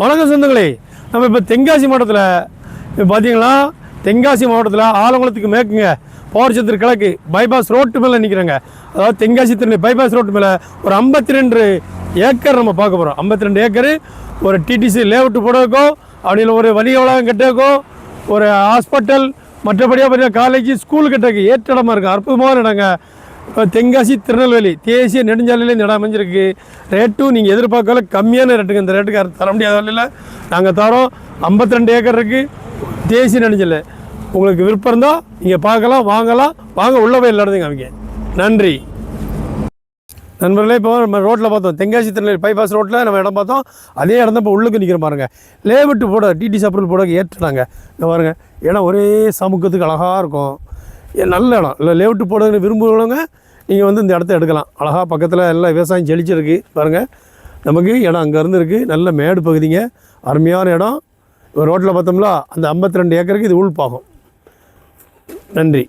வணக்கம் சொந்தங்களே, நம்ம இப்போ தென்காசி மாவட்டத்தில் இப்போ பார்த்தீங்கன்னா தென்காசி மாவட்டத்தில் ஆலங்குளத்துக்கு மேற்குங்க போர்ச்சத்திர கிழக்கு பைபாஸ் ரோட்டு மேலே நிற்கிறேங்க. அதாவது தென்காசி திருநெல்வேலி பைபாஸ் ரோட்டு மேலே ஒரு 52 ஏக்கர் நம்ம பார்க்க போகிறோம். 52 ஏக்கரு ஒரு டிடிசி லேஅவுட்டு போடுறதுக்கோ, அப்படின்னு ஒரு வணிக வளாகம் கட்டுறதுக்கோ, ஒரு ஹாஸ்பிட்டல், மற்றபடியாக பார்த்தீங்கன்னா காலேஜ் ஸ்கூல் கட்டுறதுக்கு ஏற்ற இடமா இருக்குது. அற்புதமான இடங்க. இப்போ தென்காசி திருநெல்வேலி தேசிய நெடுஞ்சாலையில் இந்த இடம் அமைஞ்சிருக்கு. ரேட்டும் நீங்கள் எதிர்பார்க்கல கம்மியான ரேட்டுங்க. இந்த ரேட்டுக்கு தர முடியாத வழியில் நாங்கள் தரோம். 52 ஏக்கர் இருக்குது தேசிய நெடுஞ்சாலை. உங்களுக்கு விருப்பம் இருந்தால் நீங்கள் பார்க்கலாம், வாங்கலாம். வாங்க உள்ள போய் எல்லா இடத்தையும் காமிக்க. நன்றி நண்பர்களே. இப்போ நம்ம ரோட்டில் பார்த்தோம், தென்காசி திருநெல்வேலி பைபாஸ் ரோட்டில் நம்ம இடம் பார்த்தோம். அதே இடம் தான் இப்போ உள்ளுக்கு நிற்கிற பாருங்க. லேஅவுட்டு போட டிடிசி அப்ரூவல் போட ஏற்றுனாங்க. இந்த பாருங்க, இடம் ஒரே சமூகத்துக்கு அழகாக இருக்கும். நல்ல இடம். இல்லை லேஅவுட்டு போடுறதுன்னு விரும்புகிறவங்க நீங்கள் வந்து இந்த இடத்த எடுக்கலாம். அழகாக பக்கத்தில் எல்லாம் விவசாயம் செழிச்சிருக்கு பாருங்கள். நமக்கு இடம் அங்கேருந்து இருக்குது. நல்ல மேடு பகுதிங்க, அருமையான இடம். இப்போ ரோட்டில் பார்த்தோம்ல அந்த 52 ஏக்கருக்கு இது உள்பாகும். நன்றி.